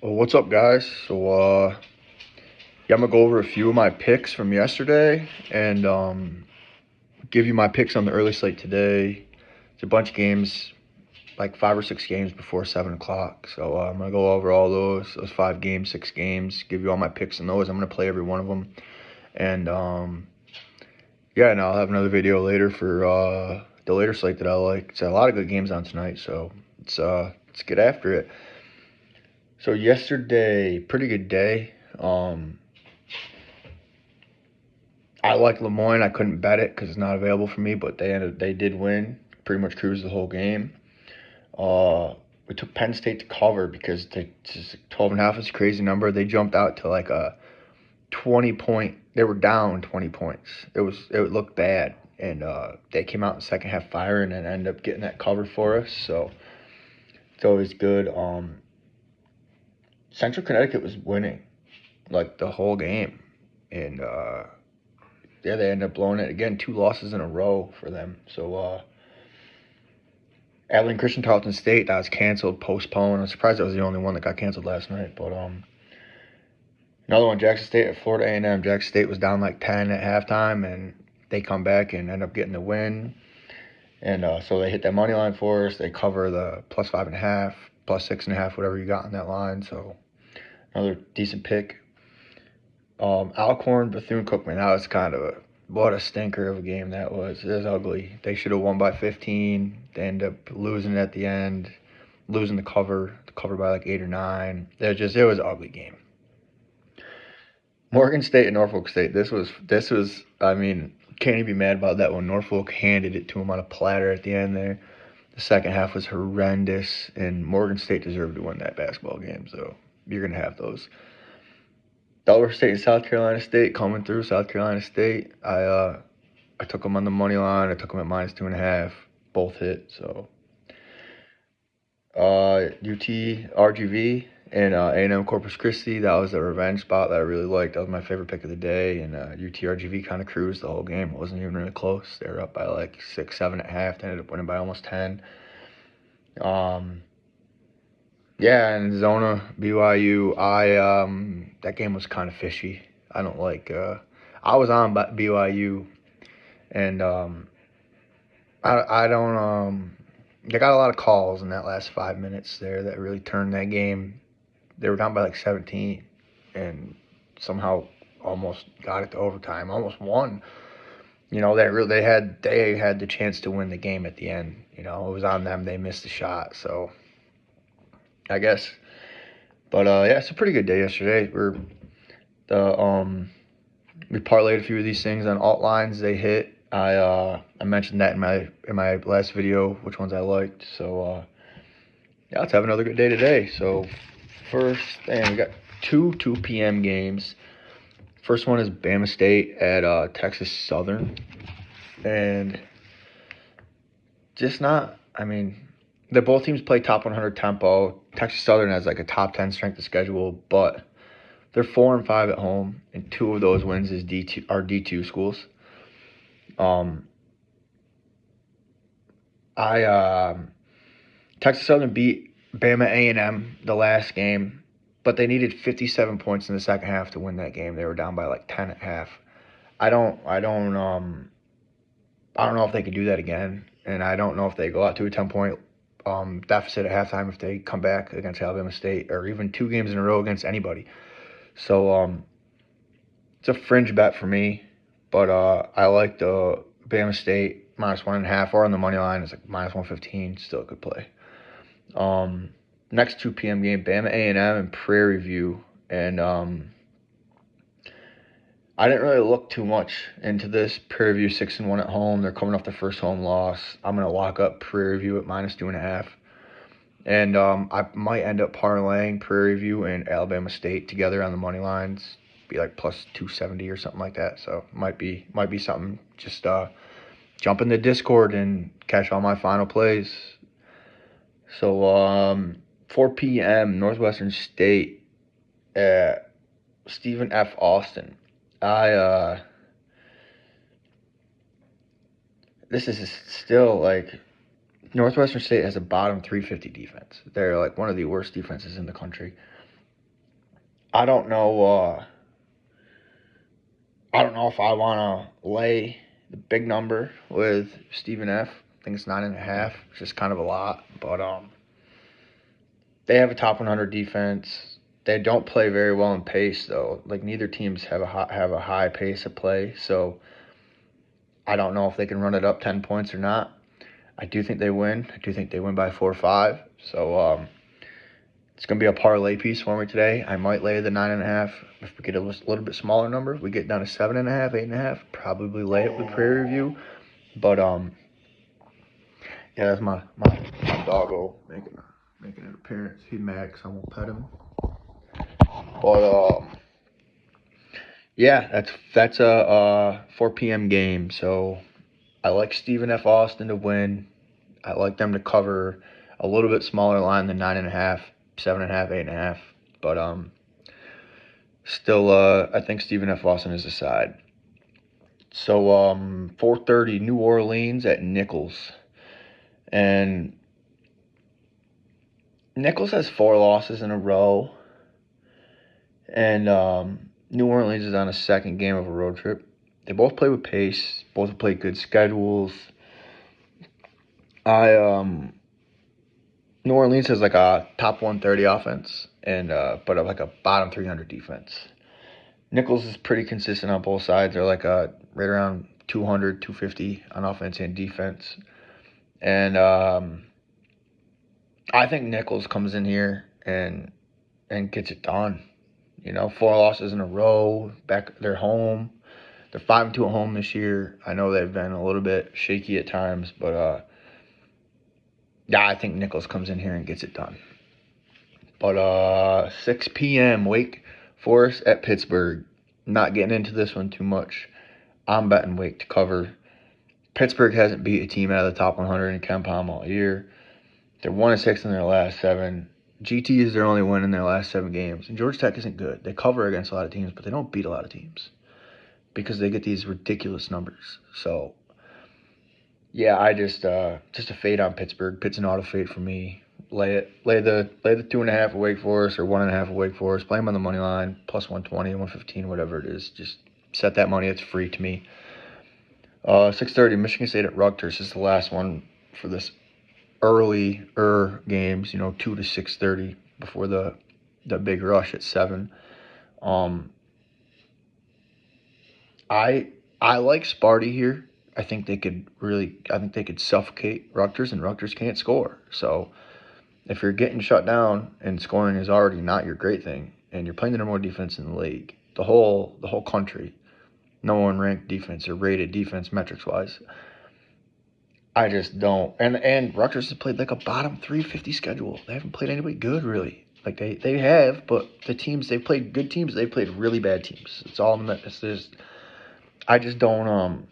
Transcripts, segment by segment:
Well, what's up, guys? I'm gonna go over a few of my picks from yesterday and give you my picks on the early slate today. It's a bunch of games, like 5 or 6 games before 7 o'clock. So I'm gonna go over all those 5 games, 6 games, give you all my picks on those. I'm gonna play every one of them, and and I'll have another video later for the later slate that I like. It's a lot of good games on tonight, so let's get after it. So yesterday, pretty good day. I like Lemoyne. I couldn't bet it because it's not available for me, but they did win. Pretty much cruised the whole game. We took Penn State to cover because 12.5 is a crazy number. They jumped out to like a 20 point. They were down 20 points. It looked bad, and they came out in the second half firing and ended up getting that cover for us. So it's always good. Central Connecticut was winning like the whole game, and they ended up blowing it again. 2 losses in a row for them. So Abilene Christian Tarleton State, that was canceled, postponed. I'm surprised that was the only one that got canceled last night. But another one, Jackson State at Florida A&M. Jackson State was down like 10 at halftime, and they come back and end up getting the win. And so they hit that money line for us. They cover the +5.5, +6.5, whatever you got on that line. So another decent pick. Alcorn, Bethune-Cookman, that was kind of what a stinker of a game that was. It was ugly. They should have won by 15. They ended up losing at the end, losing the cover by like 8 or 9. It was an ugly game. Morgan State and Norfolk State. This was. I mean, can't even be mad about that one. Norfolk handed it to them on a platter at the end there. The second half was horrendous, and Morgan State deserved to win that basketball game. So you're gonna have those. Delaware State and South Carolina State coming through. South Carolina State, I took them on the money line. I took them at -2.5. Both hit. So UT RGV and A&M Corpus Christi, that was a revenge spot that I really liked. That was my favorite pick of the day. And UT RGV kind of cruised the whole game. It wasn't even really close. They were up by like 6, 7 at half. They ended up winning by almost 10. Yeah, and Zona BYU, that game was kind of fishy. I don't like. I was on BYU, and I don't. They got a lot of calls in that last 5 minutes there that really turned that game. They were down by like 17, and somehow almost got it to overtime. Almost won. You know, they had the chance to win the game at the end. You know, it was on them. They missed the shot, so I guess. But it's a pretty good day yesterday. We parlayed a few of these things on alt lines. They hit. I mentioned that in my last video, which ones I liked. So let's have another good day today. So first thing, we got 2 p.m. games. First one is Bama State at Texas Southern, and just not. I mean, both teams play top 100 tempo. Texas Southern has like a top 10 strength of schedule, but they're 4-5 at home, and 2 of those wins are D2 schools. Texas Southern beat Bama A&M the last game, but they needed 57 points in the second half to win that game. They were down by like 10 at half. I don't know if they could do that again, and I don't know if they go out to a 10-point deficit at halftime if they come back against Alabama State, or even 2 games in a row against anybody. So it's a fringe bet for me, but I like the Bama State -1.5, or on the money line it's like -115. Still a good play. Next 2 p.m. game, Bama A&M and Prairie View, and I didn't really look too much into this. Prairie View 6-1 at home. They're coming off their first home loss. I'm gonna lock up Prairie View at -2.5. And I might end up parlaying Prairie View and Alabama State together on the money lines, be like +270 or something like that. So might be something. Just jump in the Discord and catch all my final plays. So 4 p.m. Northwestern State at Stephen F. Austin. This is still like. Northwestern State has a bottom 350 defense. They're like one of the worst defenses in the country. I don't know. I don't know if I want to lay the big number with Stephen F. I think it's 9.5. It's just kind of a lot, but they have a top 100 defense. They don't play very well in pace though. Like neither teams have a high pace of play, so I don't know if they can run it up 10 points or not. I do think they win. I do think they win by 4 or 5. So it's gonna be a parlay piece for me today. I might lay the 9.5. If we get a little bit smaller number, we get down to 7.5, 8.5. Probably lay it with Prairie View. But yeah, that's my doggo making an appearance. He's mad because I won't pet him. But yeah, that's a 4 p.m. game. So I like Stephen F. Austin to win. I like them to cover a little bit smaller line than 9.5, 7.5, 8.5. But still, I think Stephen F. Austin is the side. So 4:30 New Orleans at Nicholls, and Nicholls has 4 losses in a row, and New Orleans is on a second game of a road trip. They both play with pace. Both have played good schedules. New Orleans has like a top 130 offense and but like a bottom 300 defense. Nicholls is pretty consistent on both sides. They're like right around 200, 250 on offense and defense. And I think Nicholls comes in here and gets it done. 4 losses in a row. They're home. They're 5-2 at home this year. I know they've been a little bit shaky at times, but yeah, I think Nicholls comes in here and gets it done. But 6 p.m. Forrest at Pittsburgh. Not getting into this one too much. I'm betting Wake to cover. Pittsburgh hasn't beat a team out of the top 100 in KenPom all year. They're 1-6 in their last 7. GT is their only win in their last 7 games. And Georgia Tech isn't good. They cover against a lot of teams, but they don't beat a lot of teams because they get these ridiculous numbers. So, yeah, I just a fade on Pittsburgh. Pitt's an auto fade for me. Lay the 2.5 at Wake Forest or 1.5 at Wake Forest. Play them on the money line, plus 120, 115, whatever it is. Just set that money. It's free to me. 6:30 Michigan State at Rutgers is the last one for this early games. 2 to 6:30 before the big rush at 7. I like Sparty here. I think they could suffocate Rutgers, and Rutgers can't score. So if you're getting shut down and scoring is already not your great thing, and you're playing the number 1 defense in the league, the whole country, no one ranked defense or rated defense metrics wise. I just don't. And Rutgers has played like a bottom 350 schedule. They haven't played anybody good really. Like they have, but the teams they've played good teams, they've played really bad teams. It's all in the I just don't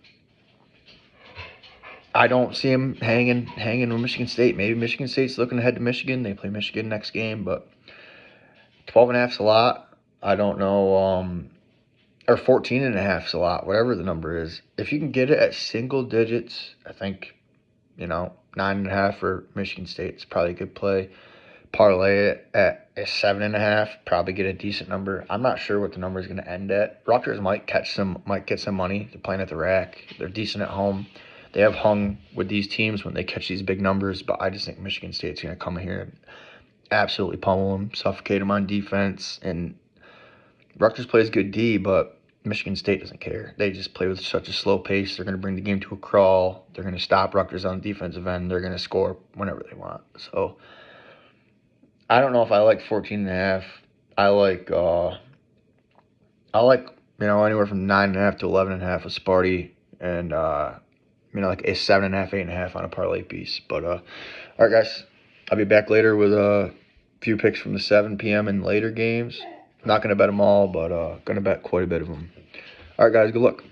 I don't see him hanging with Michigan State. Maybe Michigan State's looking ahead to Michigan. They play Michigan next game, but 12.5's a lot. I don't know. Or 14.5's a lot. Whatever the number is. If you can get it at single digits, I think 9.5 for Michigan State is probably a good play. Parlay it at 7.5, probably get a decent number. I'm not sure what the number is going to end at. Rutgers might get some money. They're playing at the rack. They're decent at home. They have hung with these teams when they catch these big numbers, but I just think Michigan State's going to come in here and absolutely pummel them, suffocate them on defense. And Rutgers plays good D, but Michigan State doesn't care. They just play with such a slow pace. They're going to bring the game to a crawl. They're going to stop Rutgers on the defensive end. They're going to score whenever they want. So I don't know if I like 14.5. I like anywhere from 9.5 to 11.5 with Sparty, and like a 7.5, 8.5 on a parlay piece. But all right, guys, I'll be back later with a few picks from the 7 p.m. and later games. Not gonna bet them all, but gonna bet quite a bit of them. All right, guys, good luck.